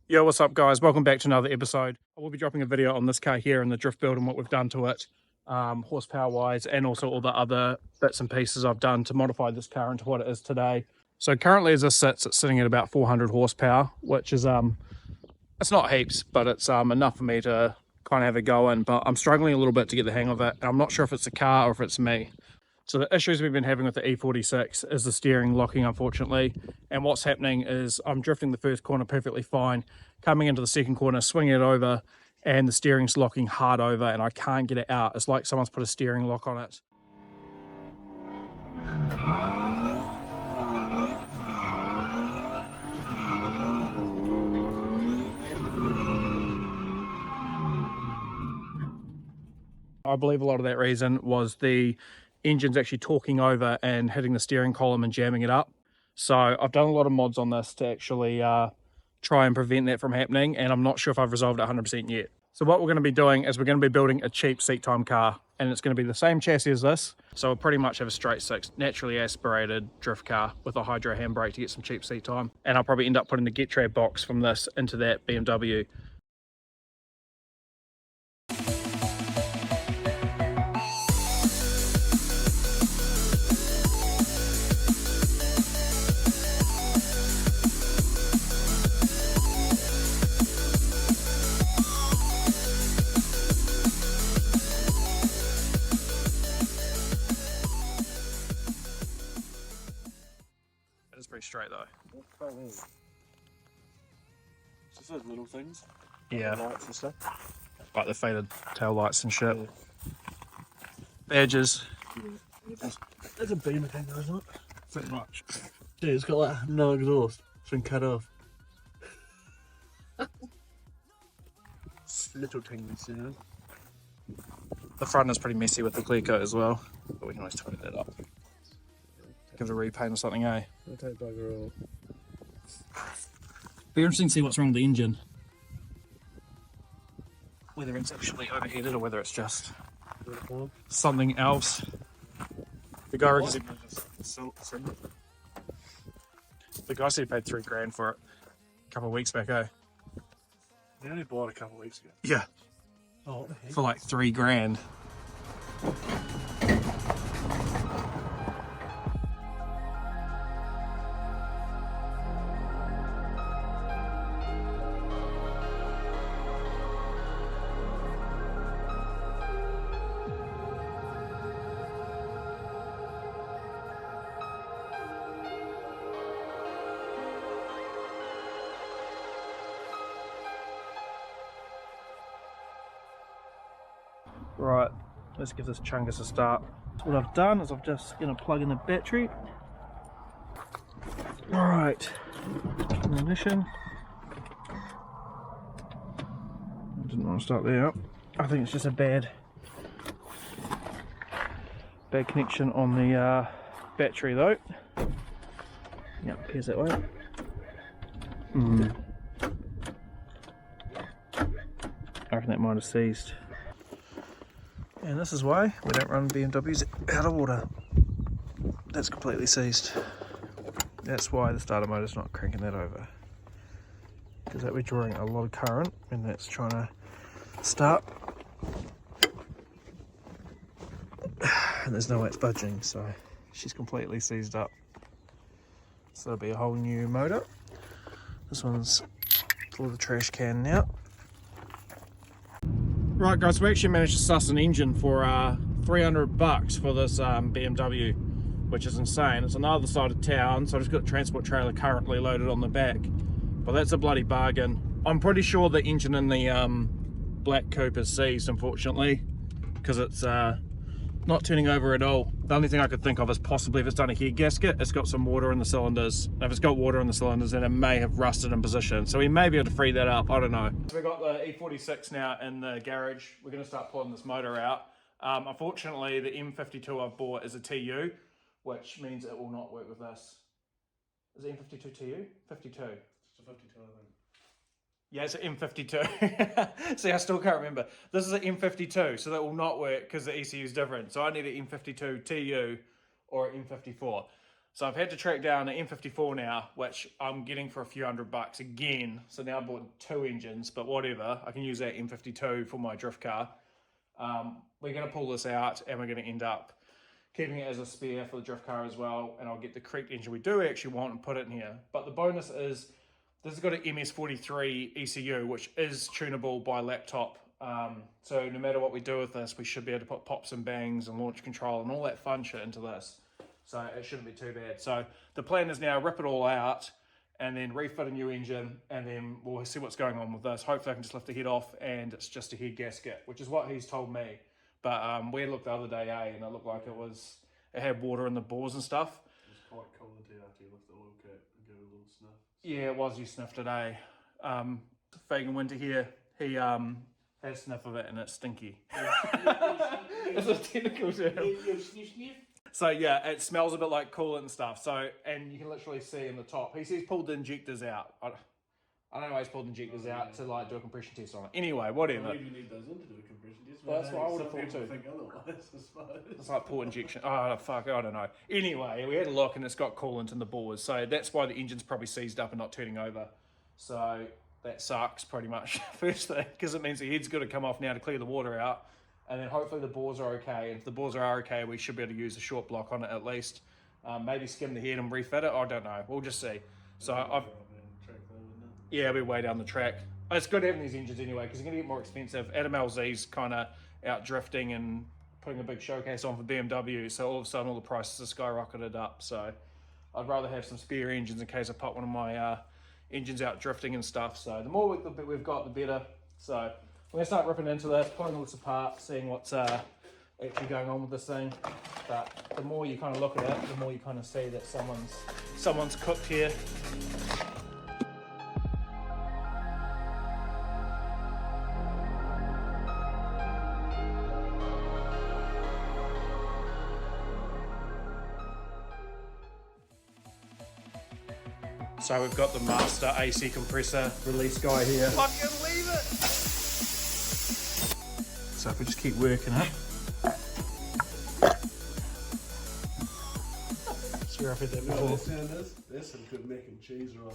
Yo, what's up guys? Welcome back to another episode. I will be dropping a video on this car here and the drift build and what we've done to it, horsepower wise, and also all the other bits and pieces I've done to modify this car into what it is today. So currently as this sits, it's sitting at about 400 horsepower, which is, it's not heaps, but it's enough for me to kind of have a go in, but I'm struggling a little bit to get the hang of it. I'm not sure if it's the car or if it's me. So the issues we've been having with the E46 is the steering locking, unfortunately. And what's happening is I'm drifting the first corner perfectly fine, coming into the second corner, swinging it over, and the steering's locking hard over and I can't get it out. It's like someone's put a steering lock on it. I believe a lot of that reason was the engine's actually talking over and hitting the steering column and jamming it up. So I've done a lot of mods on this to actually try and prevent that from happening, and I'm not sure if I've resolved it 100% yet. So what we're going to be doing is we're going to be building a cheap seat time car, and it's going to be the same chassis as this. So we'll pretty much have a straight six, naturally aspirated drift car with a hydro handbrake to get some cheap seat time. And I'll probably end up putting the Getrag box from this into that BMW. It's pretty straight though. Just those little things. Yeah. Like lights and stuff. Like the faded tail lights and shit. Yeah. Badges. Yeah. There's a beamer thing though, isn't it? Pretty much. Yeah, it's got like no exhaust. It's been cut off. Little things, you know. The front is pretty messy with the clear coat as well, but we can always tidy that up. Give it a repaint or something, eh? I'll take bugger all. Be interesting to see what's wrong with the engine. Whether it's actually overheated or whether it's just something else. The guy reckons the guy said he paid $3,000 for it a couple of weeks back, eh? They only bought it a couple of weeks ago. Yeah. Oh, what the heck? For like $3,000. Right, let's give this Chungus a start. So what I've done is I'm just going to plug in the battery. Alright, ignition. I didn't want to start there. I think it's just a bad connection on the battery though. Yep, appears that way. I reckon that might have seized. And this is why we don't run BMWs out of water. That's completely seized. That's why the starter motor's not cranking that over. Because that we're drawing a lot of current and that's trying to start. And there's no way it's budging, so she's completely seized up. So it'll be a whole new motor. This one's for the trash can now. Right guys, we actually managed to suss an engine for $300 for this BMW, which is insane. It's on the other side of town, so I've just got a transport trailer currently loaded on the back. But that's a bloody bargain. I'm pretty sure the engine in the black coupe is seized, unfortunately, because it's not turning over at all. The only thing I could think of is possibly if it's done a head gasket, it's got some water in the cylinders. If it's got water in the cylinders, then it may have rusted in position. So we may be able to free that up, I don't know. So we've got the E46 now in the garage. We're gonna start pulling this motor out. Unfortunately, the M52 I've bought is a TU, which means it will not work with this. Is it M52 TU? 52. It's a 52, I think. Yeah, it's an M52. See, I still can't remember. This is an M52, so that will not work because the ECU is different. So I need an M52 TU or an M54. So I've had to track down an M54 now, which I'm getting for a few $100 again. So now I bought 2 engines, but whatever. I can use that M52 for my drift car. We're going to pull this out and we're going to end up keeping it as a spare for the drift car as well. And I'll get the correct engine we do actually want and put it in here. But the bonus is this has got an MS43 ECU, which is tunable by laptop. So no matter what we do with this, we should be able to put pops and bangs and launch control and all that fun shit into this. So it shouldn't be too bad. So the plan is now rip it all out and then refit a new engine, and then we'll see what's going on with this. Hopefully I can just lift the head off and it's just a head gasket, which is what he's told me. But we looked the other day, and it looked like it had water in the bores and stuff. It was quite cold the day after you lift the oil cap and give it a little sniff. Yeah, it was. You sniffed today. Fagan Winter here, he had a sniff of it and it's stinky. It's a technical term. So yeah, it smells a bit like coolant and stuff. So, and you can literally see in the top, he says pulled the injectors out. I don't know why he's pulled the injectors out to like do a compression test on it. Anyway, whatever. You need those in to do a compression test. Well, that's what I would have thought too. Think otherwise, I suppose. It's like port injection. Oh fuck, I don't know. Anyway, we had a look and it's got coolant in the bores. So that's why the engine's probably seized up and not turning over. So that sucks pretty much, first thing, because it means the head's got to come off now to clear the water out. And then hopefully the bores are okay. And if the bores are okay, we should be able to use a short block on it at least. Maybe skim the head and refit it. I don't know. We'll just see. So yeah, we're way down the track. It's good having these engines anyway, because they're going to get more expensive. Adam LZ's kind of out drifting and putting a big showcase on for BMW. So all of a sudden all the prices have skyrocketed up. So I'd rather have some spare engines in case I put one of my engines out drifting and stuff. So the more we've got, the better. So we're going to start ripping into this, pulling all this apart, seeing what's actually going on with this thing. But the more you kind of look at it, the more you kind of see that someone's cooked here. So we've got the master AC compressor release guy here. Fucking leave it! So if we just keep working it. Swear I've had that before. That's some good mac and cheese roll.